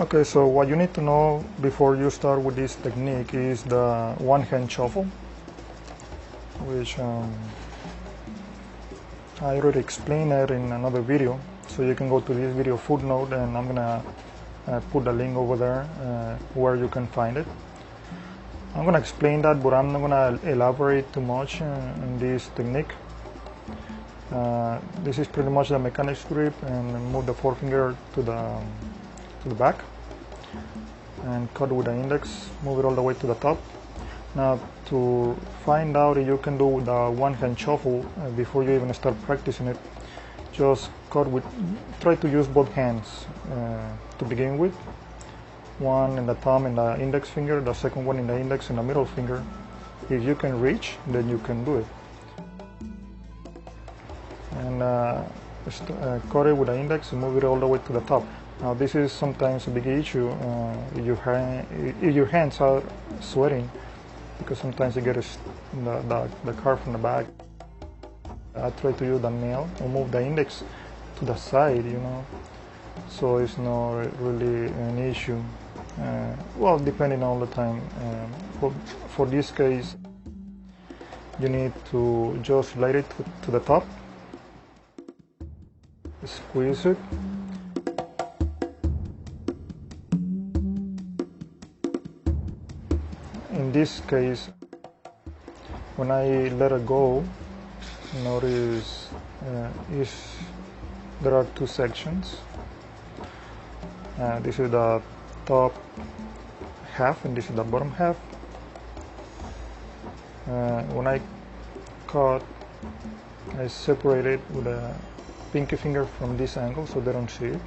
Okay, so what you need to know before you start with this technique is the one-hand shuffle, which I already explained it in another video, so you can go to this video footnote and I'm gonna put the link over there where you can find it. I'm gonna explain that, but I'm not gonna elaborate too much in this technique. This is pretty much the mechanics grip, and move the forefinger to the back and cut with the index, move it all the way to the top. Now, to find out if you can do the one-hand shuffle before you even start practicing it, just try to use both hands to begin with. One in the thumb and the index finger, the second one in the index and the middle finger. If you can reach, then you can do it. And cut it with the index and move it all the way to the top. Now this is sometimes a big issue if your hands are sweating, because sometimes you get the card from the back. I try to use the nail or move the index to the side, so it's not really an issue. Well, depending all the time. For this case, you need to just slide it to the top, squeeze it, in this case, when I let it go, notice there are two sections. This is the top half and this is the bottom half. When I cut, I separate it with a pinky finger from this angle so they don't see it,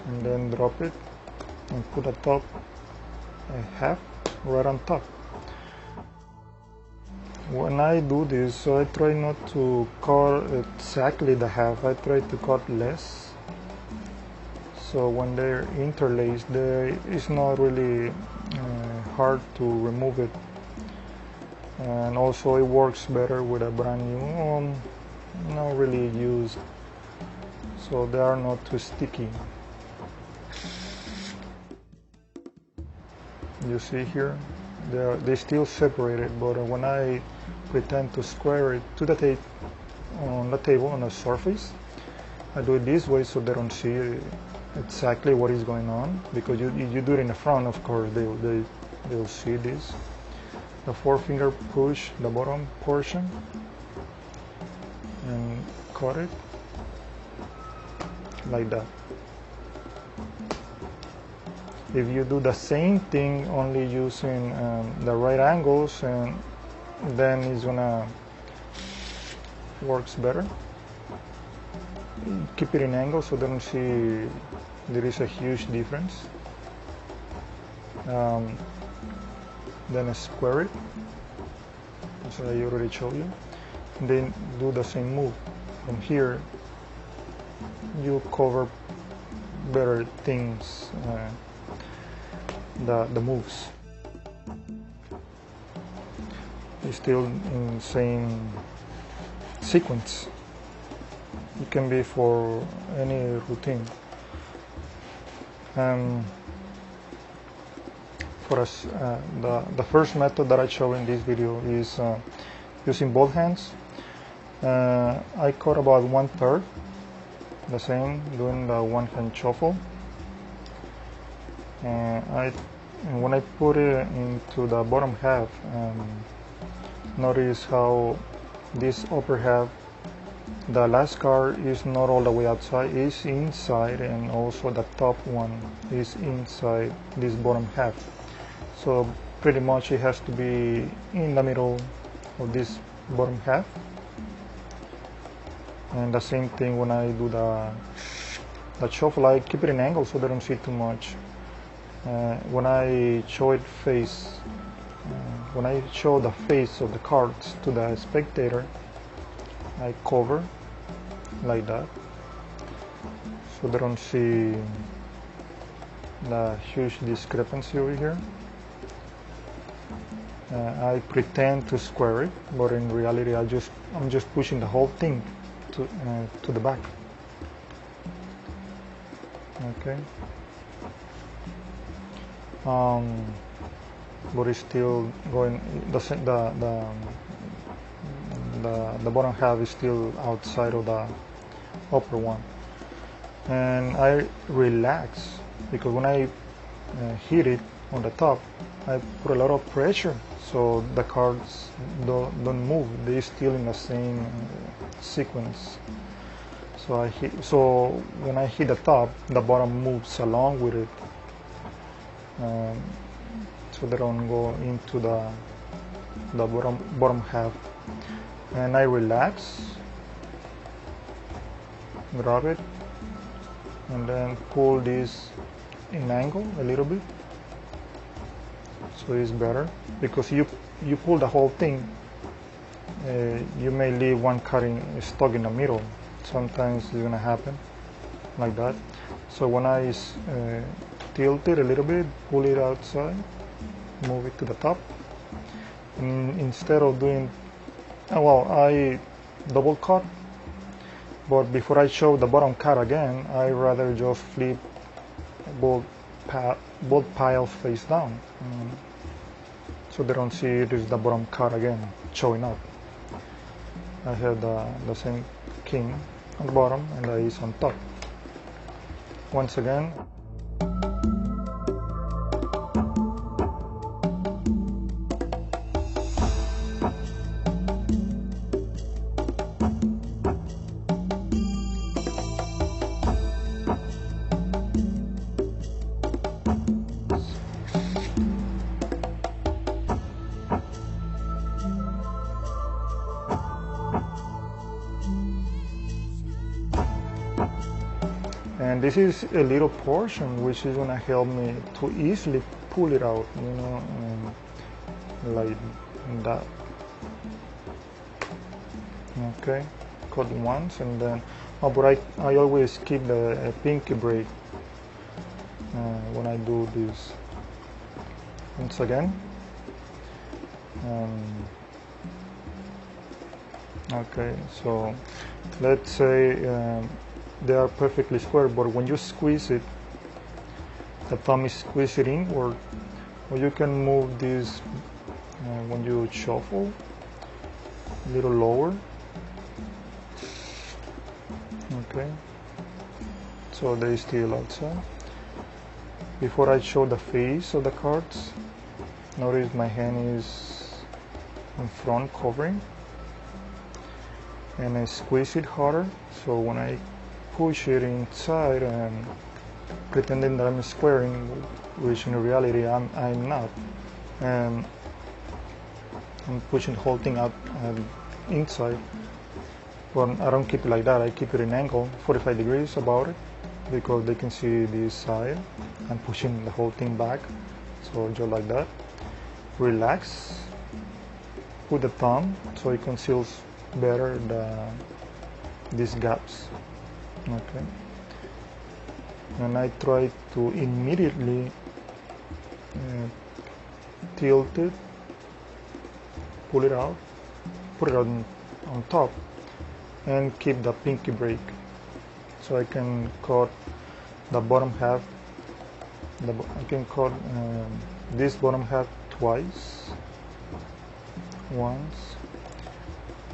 and then drop it and put the top half right on top. When I do this, so I try not to cut exactly the half, I try to cut less, so when they're interlaced, it's not really hard to remove it, and also it works better with a brand new, not really used, so they are not too sticky. You see here, they still separated, but when I pretend to square it to the tape on the table on the surface, I do it this way so they don't see exactly what is going on, because you do it in the front, of course they'll see this. The forefinger push the bottom portion and cut it like that. If you do the same thing only using the right angles, and then it's gonna works better. Keep it in angle so they don't see there is a huge difference. Then square it, as I already showed you. And then do the same move. From here, you cover better things. The moves is still in the same sequence. It can be for any routine. For us, the first method that I show in this video is using both hands. I cut about 1/3, the same, doing the one-hand shuffle. And when I put it into the bottom half, notice how this upper half, the last card is not all the way outside, it's inside, and also the top one is inside this bottom half. So pretty much it has to be in the middle of this bottom half. And the same thing when I do the shuffle, I keep it in angle so they don't see too much. When I show it when I show the face of the cards to the spectator, I cover like that so they don't see the huge discrepancy over here. I pretend to square it, but in reality I'm just pushing the whole thing to the back. Okay. But it's still going. The bottom half is still outside of the upper one, and I relax because when I hit it on the top, I put a lot of pressure, so the cards don't move. They're still in the same sequence. So when I hit the top, the bottom moves along with it, so they don't go into the bottom half. And I relax, grab it, and then pull this in angle a little bit, so it's better, because you pull the whole thing, you may leave one card stuck in the middle. Sometimes it's gonna happen like that. So when I tilt it a little bit, pull it outside, move it to the top, and instead of doing, well, I double cut, but before I show the bottom card again, I rather just flip both piles face down, so they don't see it is the bottom card again showing up. I have the same king on the bottom and the ace on top. Once again. And this is a little portion which is gonna help me to easily pull it out, like that. Okay, cut once and then, but I always keep the pinky break when I do this. Once again. Okay, so let's say they are perfectly square, but when you squeeze it, the thumb is squeezed inward, or you can move this when you shuffle a little lower. Okay, so they still outside. Before I show the face of the cards, notice my hand is in front covering, and I squeeze it harder, so when I push it inside and pretending that I'm squaring, which in reality I'm not, and I'm pushing the whole thing out inside. But I don't keep it like that. I keep it in angle 45 degrees about it, because they can see this side. I'm pushing the whole thing back, so just like that. Relax, put the thumb so it conceals better these gaps. Okay, and I try to immediately tilt it, pull it out, put it on top, and keep the pinky break, so I can cut the bottom half. I can cut this bottom half twice, once,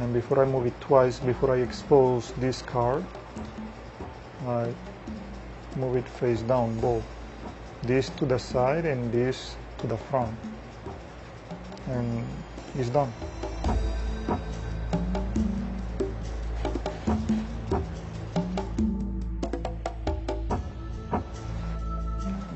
and before I move it twice, before I expose this card, I move it face down, both, this to the side and this to the front, and it's done.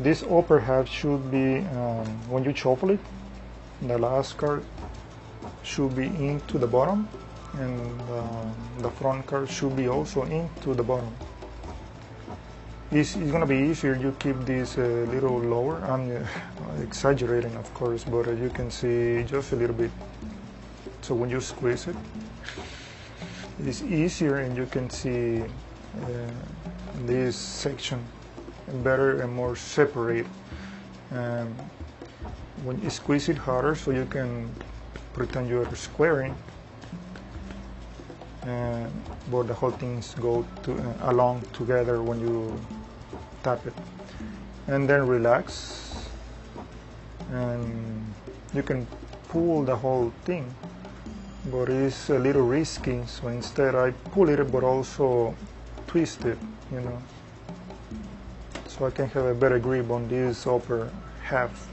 This upper half should be, when you shuffle it, the last card should be into the bottom, and the front card should be also into the bottom. It's going to be easier you keep this a little lower. I'm exaggerating, of course, but you can see just a little bit. So when you squeeze it, it's easier, and you can see this section better and more separate. When you squeeze it harder, so you can pretend you're squaring, but the whole things go along together when you tap it, and then relax, and you can pull the whole thing, but it's a little risky, so instead I pull it but also twist it, you know, so I can have a better grip on this upper half.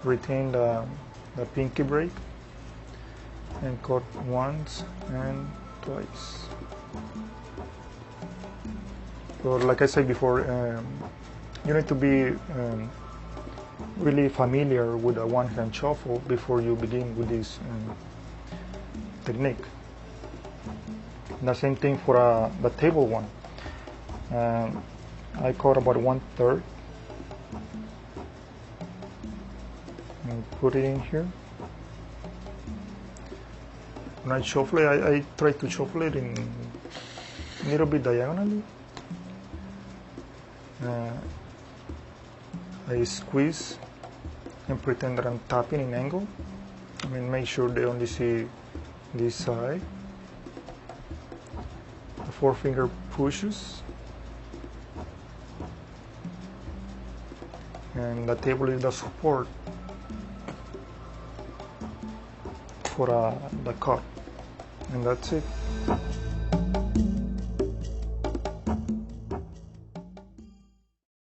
Retain the pinky break and cut once and twice. So like I said before, you need to be really familiar with a one-hand shuffle before you begin with this technique. The same thing for the table one. I cut about 1/3 and put it in here. When I shuffle it, I try to shuffle it in a little bit diagonally. I squeeze and pretend that I'm tapping in angle. I mean, make sure they only see this side. The forefinger pushes, and the table is the support for the cut, and that's it.